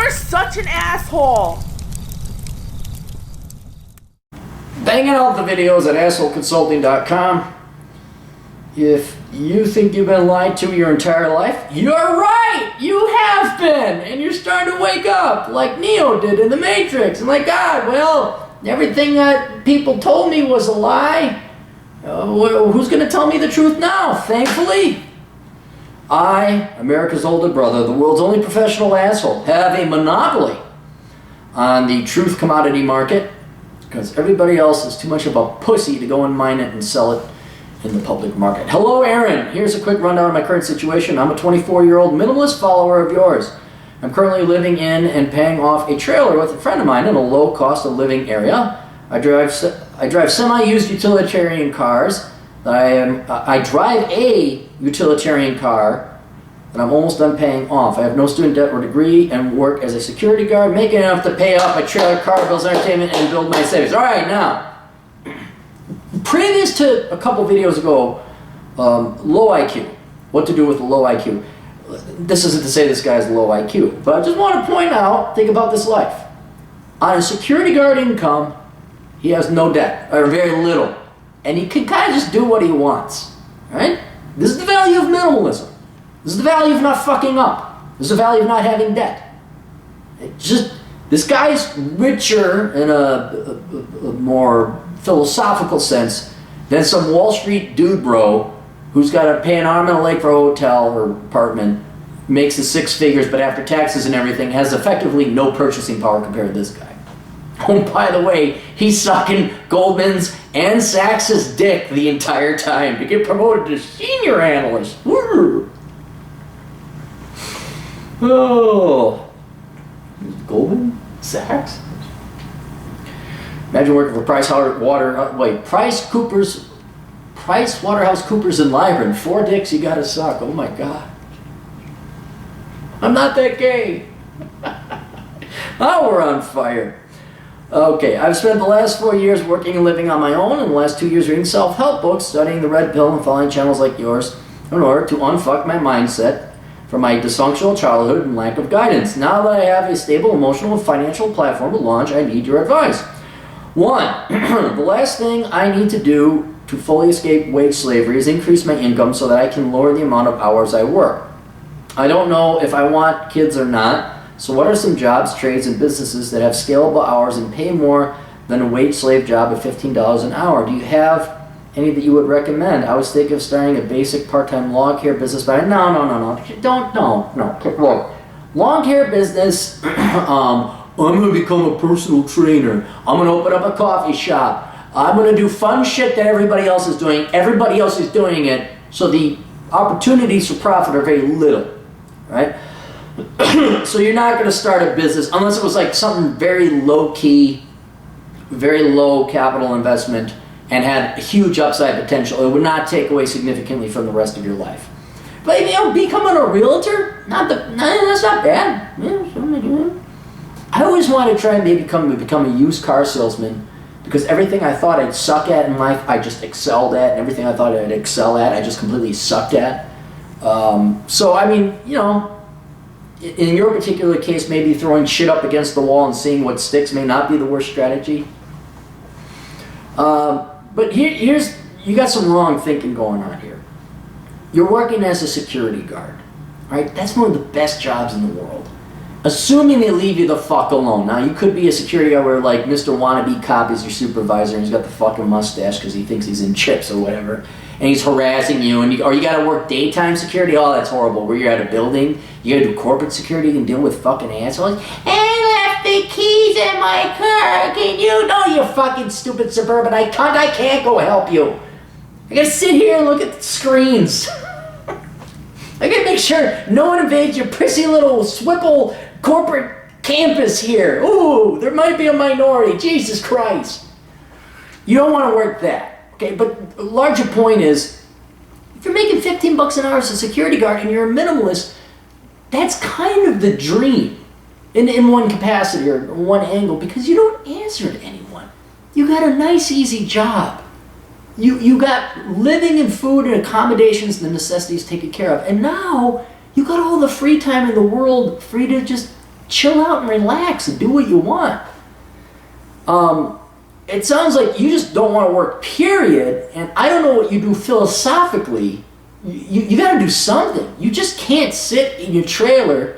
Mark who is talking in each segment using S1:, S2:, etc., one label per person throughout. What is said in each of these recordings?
S1: You're such an asshole!
S2: Banging out the videos at assholeconsulting.com. If you think you've been lied to your entire life, you're right! You have been! And you're starting to wake up like Neo did in The Matrix. And like, God, well, everything that people told me was a lie. Who's going to tell me the truth now? Thankfully, I, America's older brother, the world's only professional asshole, have a monopoly on the truth commodity market because everybody else is too much of a pussy to go and mine it and sell it in the public market. Hello, Aaron. Here's a quick rundown of my current situation. I'm a 24-year-old minimalist follower of yours. I'm currently living in and paying off a trailer with a friend of mine in a low cost of living area. I drive semi-used utilitarian cars. I drive a utilitarian car that I'm almost done paying off. I have no student debt or degree and work as a security guard, making enough to pay off my trailer, car bills, entertainment, and build my savings. All right, now, previous to a couple videos ago, low IQ. What to do with low IQ. This isn't to say this guy's low IQ, but I just want to point out, think about this life. On a security guard income, he has no debt, or very little. And he can kind of just do what he wants, right? This is the value of minimalism. This is the value of not fucking up. This is the value of not having debt. This guy's richer in a more philosophical sense than some Wall Street dude bro who's got to pay an arm and a leg for a hotel or apartment, makes the six figures, but after taxes and everything has effectively no purchasing power compared to this guy. Oh, by the way, he's sucking Goldman's and Sachs's dick the entire time to get promoted to senior analyst. Woo. Oh, Goldman Sachs. Imagine working for Price Waterhouse Coopers and Lyman. 4 dicks you gotta suck. Oh my God. I'm not that gay. Oh, we're on fire. Okay, I've spent the last 4 years working and living on my own, and the last 2 years reading self-help books, studying the red pill, and following channels like yours in order to unfuck my mindset from my dysfunctional childhood and lack of guidance. Now that I have a stable emotional and financial platform to launch, I need your advice. 1. The last thing I need to do to fully escape wage slavery is increase my income so that I can lower the amount of hours I work. I don't know if I want kids or not. So what are some jobs, trades, and businesses that have scalable hours and pay more than a wage slave job at $15 an hour? Do you have any that you would recommend? I was thinking of starting a basic part-time lawn care business, but no. Look, lawn care business, I'm going to become a personal trainer. I'm going to open up a coffee shop. I'm going to do fun shit that everybody else is doing. Everybody else is doing it, so the opportunities for profit are very little, right? So you're not going to start a business unless it was like something very low-key, very low capital investment and had huge upside potential. It would not take away significantly from the rest of your life. But becoming a realtor, that's not bad. Yeah, I always wanted to try and maybe become a used car salesman because everything I thought I'd suck at in life, I just excelled at, and everything I thought I'd excel at, I just completely sucked at. So, I mean, you know, in your particular case, maybe throwing shit up against the wall and seeing what sticks may not be the worst strategy. But here's, you got some wrong thinking going on here. You're working as a security guard, right? That's one of the best jobs in the world. Assuming they leave you the fuck alone. Now, you could be a security guard where, like, Mr. Wannabe Cop is your supervisor and he's got the fucking mustache because he thinks he's in chips or whatever. And he's harassing you, or you gotta work daytime security. Oh, that's horrible. Where you're at a building, you gotta do corporate security and deal with fucking assholes. I left the keys in my car. Can you know, you fucking stupid suburban? I can't go help you. I gotta sit here and look at the screens. I gotta make sure no one invades your prissy little Swipple corporate campus here. Ooh, there might be a minority. Jesus Christ. You don't want to work that. Okay, but the larger point is, if you're making 15 bucks an hour as a security guard and you're a minimalist, that's kind of the dream in one capacity or one angle, because you don't answer to anyone. You got a nice, easy job. You got living and food and accommodations and the necessities taken care of. And now you got all the free time in the world, free to just chill out and relax and do what you want. It sounds like you just don't want to work, period. And I don't know what you do philosophically. You got to do something. You just can't sit in your trailer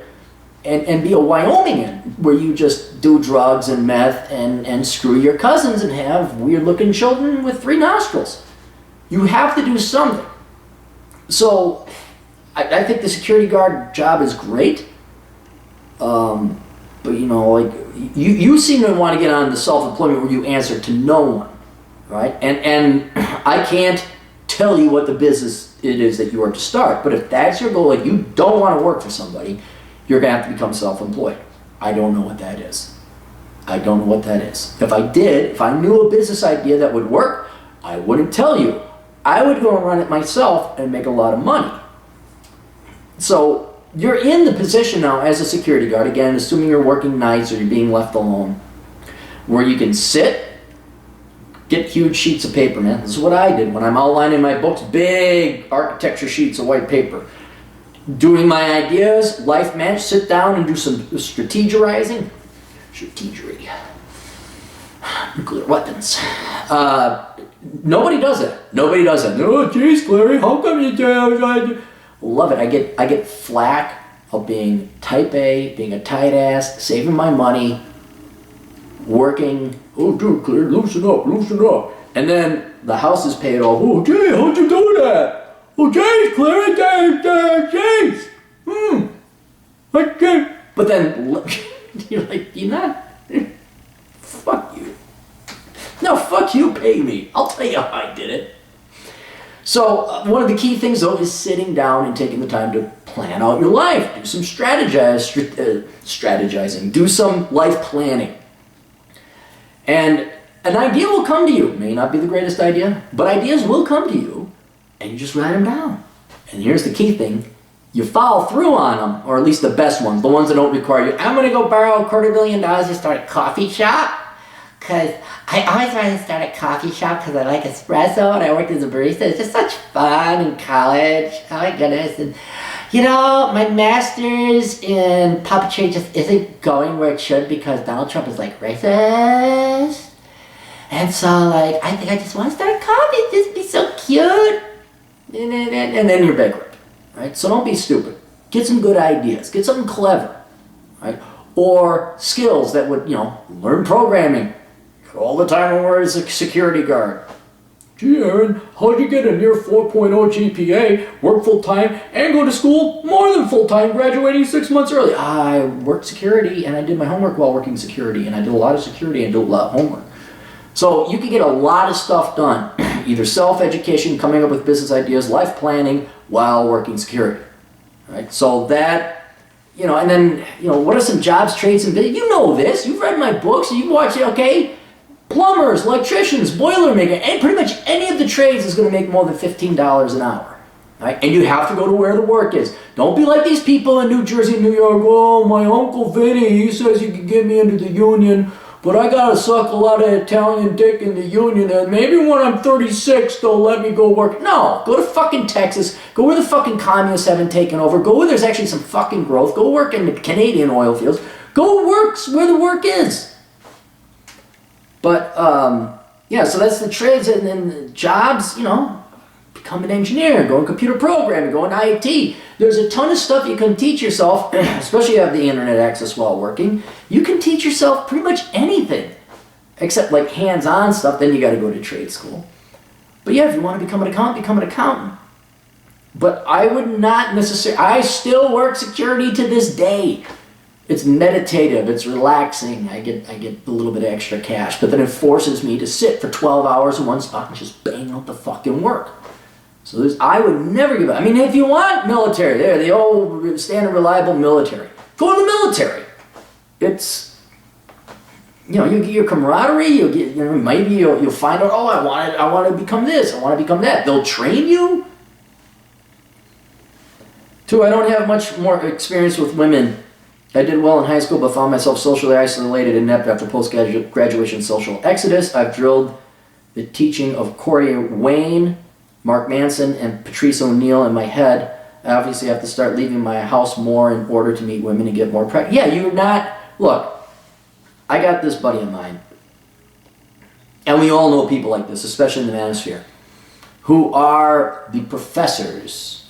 S2: and be a Wyomingan where you just do drugs and meth and screw your cousins and have weird-looking children with 3 nostrils. You have to do something. So I think the security guard job is great. But you know, like you seem to want to get on the self-employment where you answer to no one, right? And I can't tell you what the business it is that you are to start. But if that's your goal, like you don't want to work for somebody, you're gonna have to become self-employed. I don't know what that is. I don't know what that is. If I did, if I knew a business idea that would work, I wouldn't tell you. I would go and run it myself and make a lot of money. So you're in the position now as a security guard, again, assuming you're working nights or you're being left alone, where you can sit, get huge sheets of paper, man. This is what I did when I'm outlining my books, big architecture sheets of white paper. Doing my ideas, life match, sit down and do some strategizing. Strategery. Nuclear weapons. Nobody does it. Nobody does it. Oh, geez, Clary, how come you do? Love it. I get flack of being type A, being a tight ass, saving my money, working. Oh, dude, Clary, loosen up. And then the house is paid off. Oh, gee, how'd you do that? Oh, geez, Clary, geez. Okay. But then you're like, you're not. Fuck you. No, fuck you, pay me. I'll tell you how I did it. So one of the key things, though, is sitting down and taking the time to plan out your life. Do some strategizing. Do some life planning. And an idea will come to you. It may not be the greatest idea, but ideas will come to you, and you just write them down. And here's the key thing. You follow through on them, or at least the best ones, the ones that don't require you. I'm going to go borrow $250,000,000 to start a coffee shop. Because I always wanted to start a coffee shop because I like espresso and I worked as a barista. It's just such fun in college. Oh my goodness. And you know, my master's in puppetry just isn't going where it should because Donald Trump is like racist. And so like, I think I just want to start a coffee. Just be so cute. And then you're bankrupt, right? So don't be stupid. Get some good ideas. Get something clever, right? Or skills that would, you know, learn programming. All the time when we're a security guard. Gee, Aaron, how'd you get a near 4.0 GPA, work full-time, and go to school more than full-time, graduating 6 months early? I worked security, and I did my homework while working security, and I did a lot of security and did a lot of homework. So you can get a lot of stuff done, either self-education, coming up with business ideas, life planning, while working security. Right? So that, you know, and then, you know, what are some jobs, trades, and business? You know this. You've read my books, you've watched it, okay? Plumbers, electricians, boilermaker, and pretty much any of the trades is going to make more than $15 an hour. Right? And you have to go to where the work is. Don't be like these people in New Jersey, New York. Oh, my Uncle Vinny, he says you can get me into the union, but I got to suck a lot of Italian dick in the union, and maybe when I'm 36, they'll let me go work. No, go to fucking Texas. Go where the fucking communists haven't taken over. Go where there's actually some fucking growth. Go work in the Canadian oil fields. Go work where the work is. But, yeah, so that's the trades and then the jobs, you know, become an engineer, go in computer programming, go in IT. There's a ton of stuff you can teach yourself, especially if you have the internet access while working. You can teach yourself pretty much anything, except like hands-on stuff, then you got to go to trade school. But yeah, if you want to become an accountant, become an accountant. But I would not necessarily, I still work security to this day. It's meditative, it's relaxing, I get a little bit of extra cash, but then it forces me to sit for 12 hours in one spot and just bang out the fucking work. So I would never give up. I mean, if you want military, there, the old standard reliable military, go to the military. It's, you know, you get your camaraderie, you'll get, you know, maybe you'll find out, oh, I want to become this, I want to become that. They'll train you. Two, I don't have much more experience with women. I did well in high school, but found myself socially isolated and inept after post-graduation social exodus. I've drilled the teaching of Corey Wayne, Mark Manson, and Patrice O'Neill in my head. I obviously have to start leaving my house more in order to meet women and get more pregnant. Yeah, you're not... Look, I got this buddy of mine, and we all know people like this, especially in the Manosphere, who are the professors,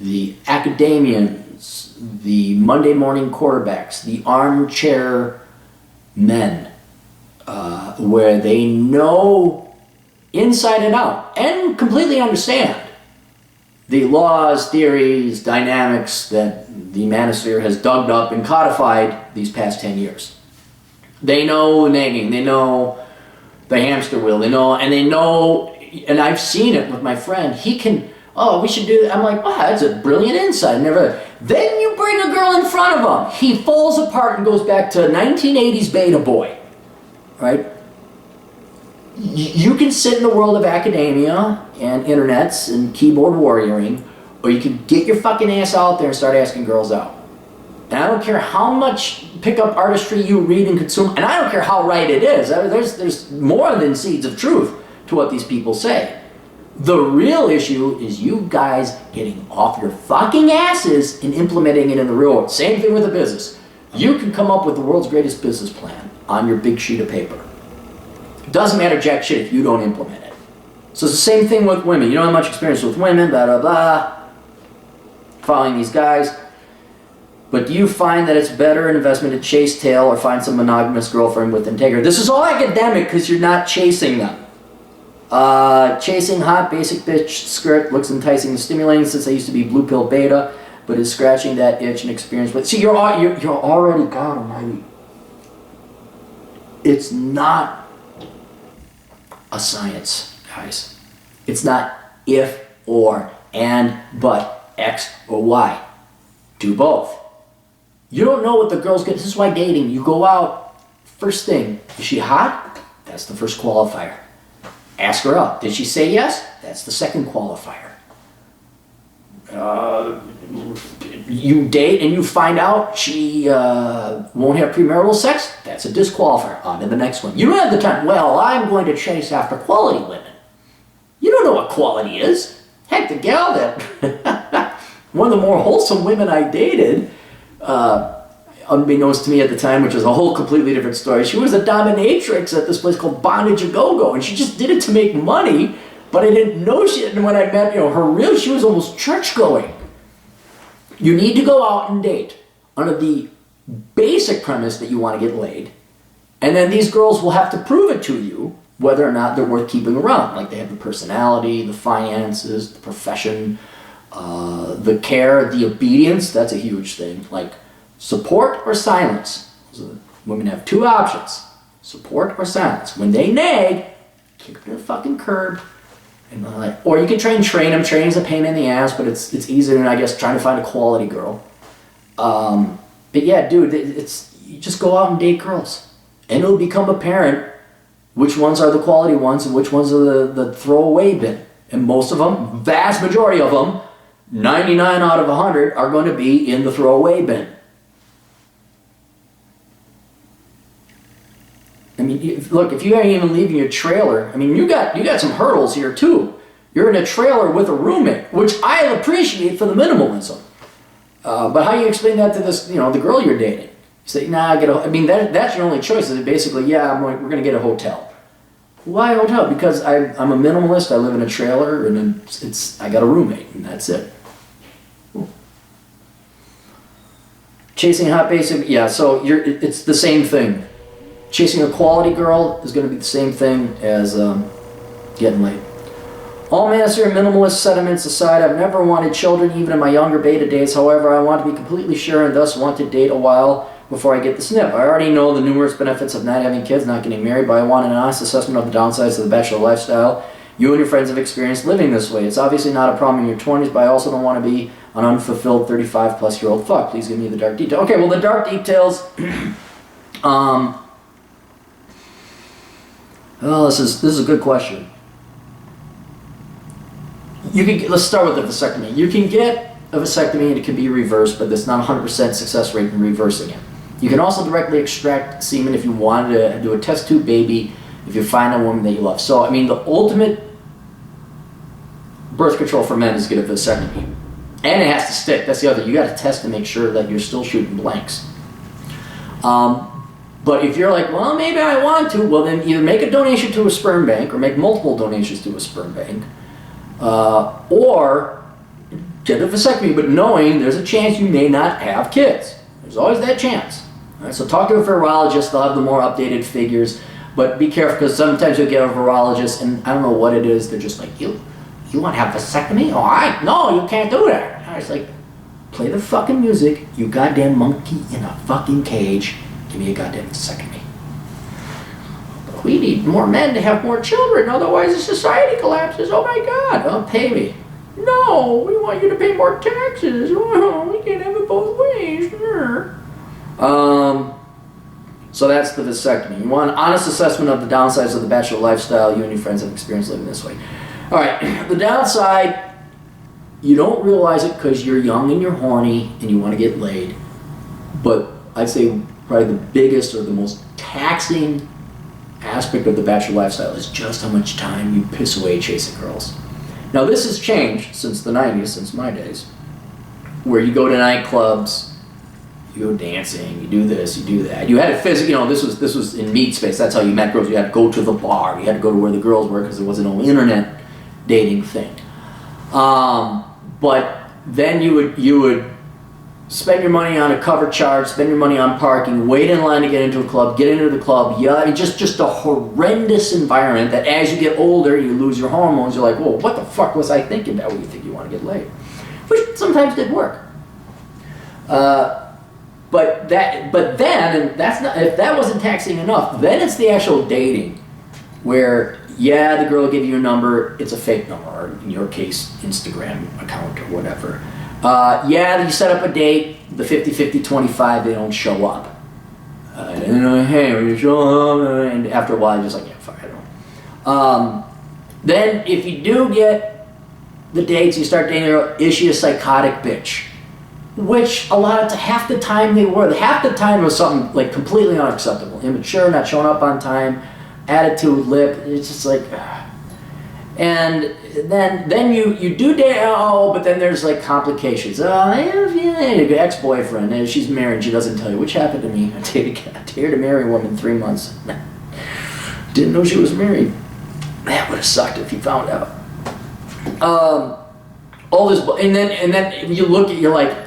S2: the academians, the Monday morning quarterbacks, the armchair men, where they know inside and out and completely understand the laws, theories, dynamics that the Manosphere has dug up and codified these past 10 years. They know nagging, they know the hamster wheel, they know, and I've seen it with my friend. He can, oh, we should do that. I'm like, wow, that's a brilliant insight. Never. Then you bring a girl in front of him. He falls apart and goes back to 1980s beta boy, right? You can sit in the world of academia and internets and keyboard warrioring, or you can get your fucking ass out there and start asking girls out. And I don't care how much pickup artistry you read and consume, and I don't care how right it is. There's more than seeds of truth to what these people say. The real issue is you guys getting off your fucking asses and implementing it in the real world. Same thing with a business. You can come up with the world's greatest business plan on your big sheet of paper. Doesn't matter jack shit if you don't implement it. So it's the same thing with women. You don't have much experience with women, blah, blah, blah. Following these guys. But do you find that it's better an investment to chase tail or find some monogamous girlfriend with integrity? This is all academic because you're not chasing them. Chasing hot, basic bitch skirt looks enticing and stimulating since I used to be blue pill beta, but is scratching that itch and experience with. See, you're already, God almighty. It's not a science, guys. It's not if or and but X or Y. Do both. You don't know what the girl's get. This is why dating, you go out, first thing, is she hot? That's the first qualifier. Ask her out. Did she say yes? That's the second qualifier. You date and you find out she won't have premarital sex? That's a disqualifier. On to the next one. You don't have the time. Well, I'm going to chase after quality women. You don't know what quality is. Heck, the gal that... one of the more wholesome women I dated, unbeknownst to me at the time, which was a whole completely different story, she was a dominatrix at this place called Bondage A Go-Go, and she just did it to make money, but I didn't know she, and when I met, she was almost church-going. You need to go out and date under the basic premise that you want to get laid, and then these girls will have to prove it to you whether or not they're worth keeping around. Like they have the personality, the finances, the profession, the care, the obedience. That's a huge thing. Like support or silence. So women have two options: support or silence. When they nag, kick them to the fucking curb. And or you can try and train them. Training's a pain in the ass, but it's easier than, I guess, trying to find a quality girl. But yeah, dude, you just go out and date girls, and it'll become apparent which ones are the quality ones and which ones are the throwaway bin. And most of them, vast majority of them, 99 out of 100, are going to be in the throwaway bin. I mean, look, if you ain't even leaving your trailer, I mean, you got some hurdles here too. You're in a trailer with a roommate, which I appreciate for the minimalism. But how do you explain that to this, the girl you're dating? You say, nah, I mean, that's your only choice. Is it basically, yeah, we're going to get a hotel. Why a hotel? Because I'm a minimalist. I live in a trailer, and I got a roommate, and that's it. Cool. Chasing hot basic, yeah. So it's the same thing. Chasing a quality girl is going to be the same thing as getting laid. All Manosphere minimalist sentiments aside, I've never wanted children, even in my younger beta days. However, I want to be completely sure and thus want to date a while before I get the snip. I already know the numerous benefits of not having kids, not getting married, but I want an honest assessment of the downsides of the bachelor lifestyle. You and your friends have experienced living this way. It's obviously not a problem in your 20s, but I also don't want to be an unfulfilled 35-plus-year-old fuck. Please give me the dark details. Okay, well, the dark details... Well, this is a good question. Let's start with the vasectomy. You can get a vasectomy and it can be reversed, but there's not 100% success rate in reversing it. You can also directly extract semen if you wanted to do a test tube baby, if you find a woman that you love. So, I mean, the ultimate birth control for men is get a vasectomy. And it has to stick. That's the other. You got to test to make sure that you're still shooting blanks. But if you're like, well, maybe I want to, well, then either make a donation to a sperm bank or make multiple donations to a sperm bank, or get a vasectomy, but knowing there's a chance you may not have kids. There's always that chance. All right, so talk to a virologist. They'll have the more updated figures, but be careful because sometimes you'll get a virologist and I don't know what it is. They're just like, you want to have a vasectomy? Oh, no, you can't do that. I was like, play the fucking music, you goddamn monkey in a fucking cage. Give me a goddamn vasectomy. We need more men to have more children, otherwise the society collapses. Oh my God, pay me. No, we want you to pay more taxes. Oh, we can't have it both ways. So that's the vasectomy. You want an honest assessment of the downsides of the bachelor lifestyle you and your friends have experienced living this way. All right, the downside, you don't realize it because you're young and you're horny and you want to get laid. But I'd say probably the biggest or the most taxing aspect of the bachelor lifestyle is just how much time you piss away chasing girls. Now this has changed since the 90s, since my days, where you go to nightclubs, you go dancing, you do this, you do that. You had to physically, this was in meat space. That's how you met girls. You had to go to the bar. You had to go to where the girls were because there wasn't no internet dating thing. But then you would spend your money on a cover charge, spend your money on parking, wait in line to get into a club, get into the club. Yeah, I mean, just a horrendous environment that as you get older, you lose your hormones. You're like, whoa, what the fuck was I thinking about when you think you want to get laid? Which sometimes did work. But then, and that's not, if that wasn't taxing enough, then it's the actual dating where, yeah, the girl will give you a number, it's a fake number, or in your case, Instagram account or whatever. Yeah, you set up a date, the 50-50-25, they don't show up. Hey, when you show up, and after a while, you're just like, yeah, fuck, I don't. Then, if you do get the dates, you start dating her, is she a psychotic bitch? Which half the time they were. Half the time it was something like completely unacceptable. Immature, not showing up on time, attitude, lip, it's just like, and then you do date, but then there's like complications. I have an ex-boyfriend, and she's married, she doesn't tell you, which happened to me. I dated to marry a woman 3 months. Didn't know she was married. That would have sucked if you found out. All this, and then you look at, you're like,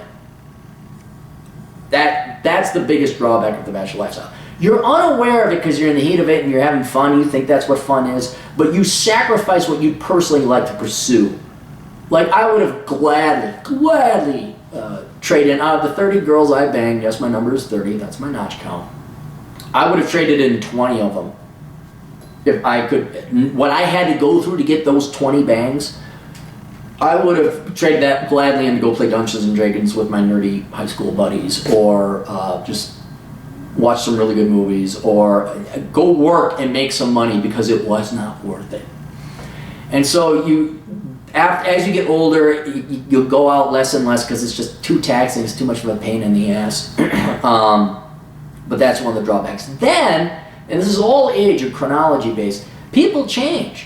S2: that's the biggest drawback of the bachelor lifestyle. You're unaware of it because you're in the heat of it and you're having fun, you think that's what fun is, but you sacrifice what you'd personally like to pursue. Like, I would have gladly traded, out of the 30 girls I banged, yes, my number is 30, that's my notch count, I would have traded in 20 of them. If I could, what I had to go through to get those 20 bangs, I would have traded that gladly and go play Dungeons and Dragons with my nerdy high school buddies, or just watch some really good movies, or go work and make some money because it was not worth it. And so as you get older, you'll go out less and less because it's just too taxing, it's too much of a pain in the ass. But that's one of the drawbacks. Then, and this is all age or chronology based, people change.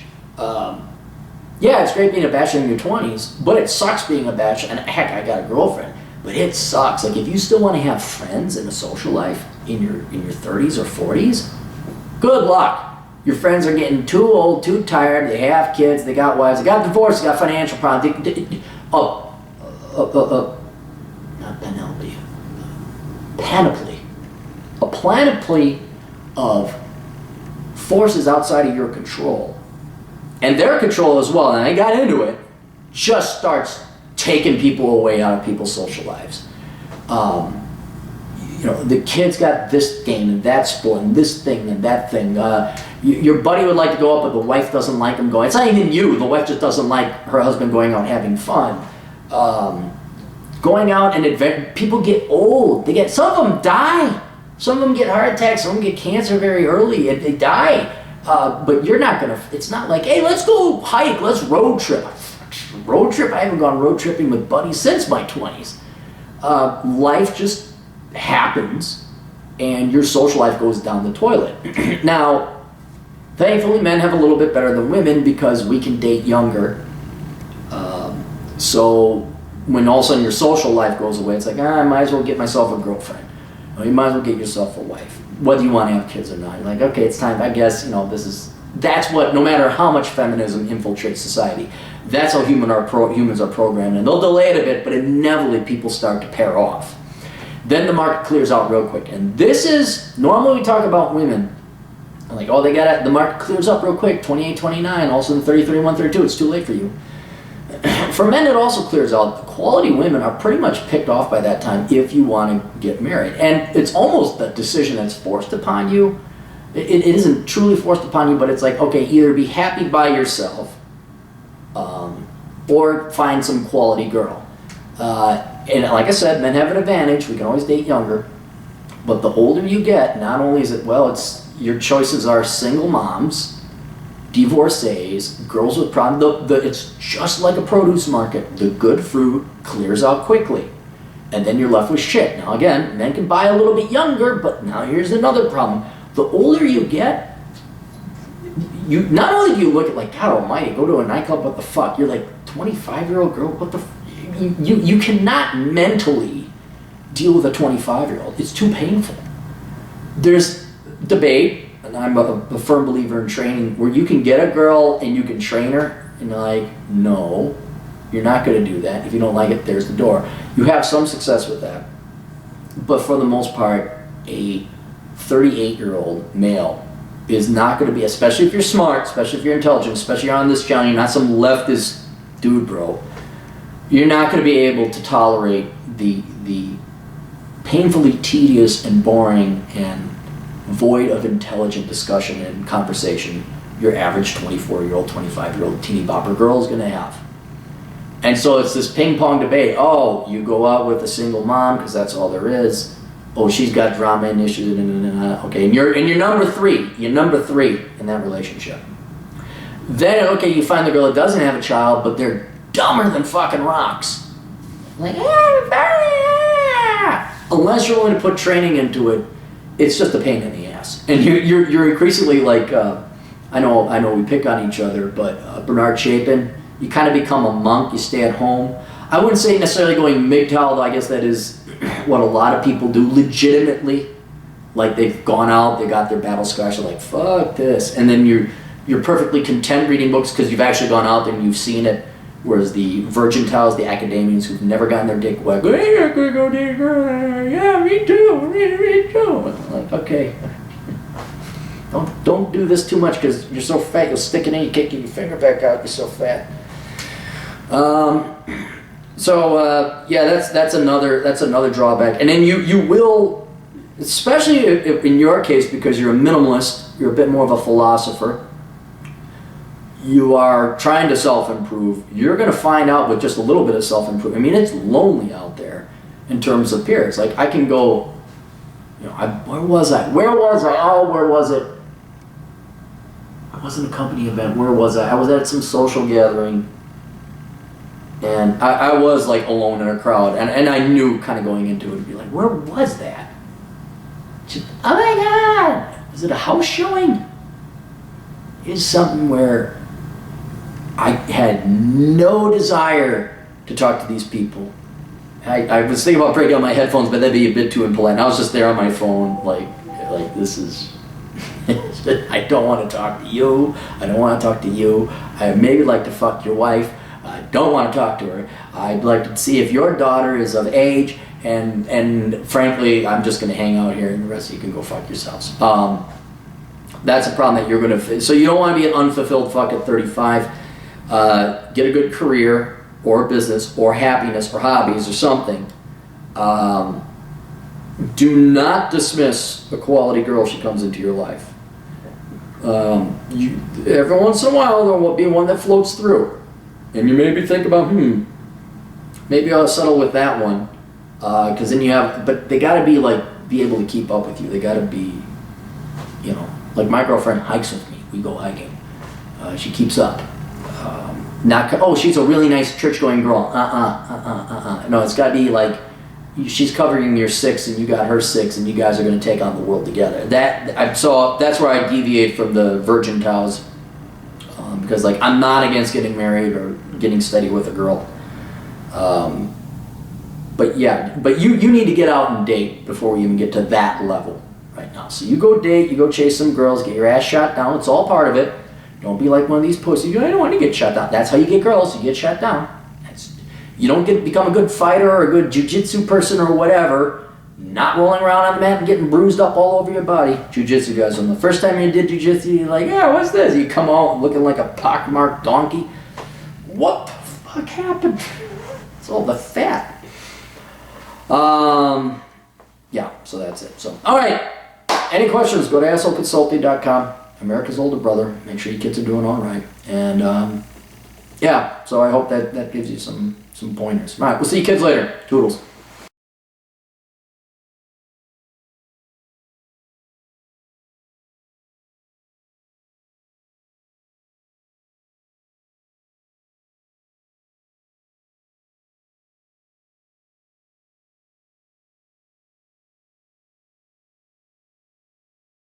S2: Yeah, it's great being a bachelor in your 20s, but it sucks being a bachelor, and heck, I got a girlfriend, but it sucks. Like, if you still want to have friends in a social life in your 30s or 40s, good luck. Your friends are getting too old, too tired, they have kids, they got wives, they got divorced, they got financial problems. Not Penelope. Panoply. A panoply of forces outside of your control, and their control as well, and I got into it, just starts taking people away out of people's social lives. The kids got this game and that sport and this thing and that thing. Your buddy would like to go out, but the wife doesn't like him going. It's not even you. The wife just doesn't like her husband going out having fun. Going out and people get old. Some of them die. Some of them get heart attacks. Some of them get cancer very early. And they die. But you're not gonna. It's not like, hey, let's go hike. Let's road trip. Road trip? I haven't gone road tripping with buddies since my 20s. Life just happens, and your social life goes down the toilet. Now, thankfully, men have a little bit better than women because we can date younger. So when all of a sudden your social life goes away, it's like, I might as well get myself a girlfriend. Or you might as well get yourself a wife, whether you want to have kids or not. You're like, okay, it's time. I guess, that's what, no matter how much feminism infiltrates society, that's how humans are programmed. And they'll delay it a bit, but inevitably people start to pair off. Then the market clears out real quick. And this is, normally we talk about women, like, oh, the market clears up real quick, 28, 29, also in 30, 31, 32, it's too late for you. For men, it also clears out. The quality women are pretty much picked off by that time if you want to get married. And it's almost a decision that's forced upon you. It isn't truly forced upon you, but it's like, okay, either be happy by yourself or find some quality girl. And like I said, men have an advantage. We can always date younger. But the older you get, not only is it, your choices are single moms, divorcees, girls with problems. It's just like a produce market. The good fruit clears out quickly. And then you're left with shit. Now again, men can buy a little bit younger, but now here's another problem. The older you get, not only do you look at like, God almighty, go to a nightclub, what the fuck? You're like, 25-year-old girl, what the you cannot mentally deal with a 25-year-old. It's too painful. There's debate, and I'm a firm believer in training, where you can get a girl and you can train her, and you're like, no, you're not going to do that. If you don't like it, there's the door. You have some success with that. But for the most part, a 38-year-old male is not going to be, especially if you're smart, especially if you're intelligent, especially on this channel, you're not some leftist dude, bro. You're not going to be able to tolerate the painfully tedious and boring and void of intelligent discussion and conversation your average 24-year-old, 25-year-old teeny bopper girl is going to have. And so it's this ping pong debate. Oh, you go out with a single mom because that's all there is. Oh, she's got drama and issues. Okay, and you're number three. You're number three in that relationship. Then, okay, you find the girl that doesn't have a child, but they're dumber than fucking rocks. Like, unless you're willing to put training into it, it's just a pain in the ass. And you're increasingly like, I know we pick on each other, but Bernard Chapin, you kind of become a monk. You stay at home. I wouldn't say necessarily going MGTOW, though I guess that is what a lot of people do legitimately. Like they've gone out, they got their battle scars, they're like, fuck this. And then you're perfectly content reading books because you've actually gone out there and you've seen it. Whereas the virgin towels, the academians who've never gotten their dick wet, go, hey, I could go dig her. Yeah, me too, me too. I'm like, okay. Don't do this too much because you're so fat, you'll stick it in, you can't get your finger back out, you're so fat. Yeah, that's another drawback. And then you will, especially if in your case, because you're a minimalist, you're a bit more of a philosopher, you are trying to self-improve, you're going to find out with just a little bit of self-improvement. I mean, it's lonely out there in terms of peers. Like, I can go, where was I? Oh, where was it? I wasn't a company event. Where was I? I was at some social gathering. And I was like alone in a crowd. And I knew kind of going into it, and be like, where was that? Oh my God! Was it a house showing? It's something where I had no desire to talk to these people. I was thinking about breaking out my headphones, but that'd be a bit too impolite. And I was just there on my phone, like this is. I don't want to talk to you. I don't want to talk to you. I maybe like to fuck your wife. I don't want to talk to her. I'd like to see if your daughter is of age. And frankly, I'm just going to hang out here, and the rest of you can go fuck yourselves. That's a problem that you're going to face. So you don't want to be an unfulfilled fuck at 35. Get a good career or business or happiness or hobbies or something. Do not dismiss a quality girl if she comes into your life. Every once in a while there will be one that floats through. And you maybe think about, maybe I'll settle with that one. Because then you have, but they got to be able to keep up with you. They got to be, like my girlfriend hikes with me. We go hiking. She keeps up. She's a really nice church-going girl. No, it's got to be like, she's covering your 6 and you got her 6 and you guys are going to take on the world together. So that's where I deviate from the virgin towels. Because I'm not against getting married or getting steady with a girl. But yeah, but you need to get out and date before we even get to that level right now. So you go date, you go chase some girls, get your ass shot down. It's all part of it. Don't be like one of these pussies. I don't want to get shot down. That's how you get girls. You get shot down. You don't become a good fighter or a good jiu-jitsu person or whatever, not rolling around on the mat and getting bruised up all over your body. Jiu-jitsu guys, when the first time you did jiu-jitsu, you're like, yeah, what's this? You come out looking like a pockmarked donkey. What the fuck happened? It's all the fat. Yeah, so that's it. So, all right. Any questions? Go to assholeconsulting.com. America's older brother. Make sure your kids are doing all right. And yeah, so I hope that gives you some pointers. All right, we'll see you kids later. Toodles.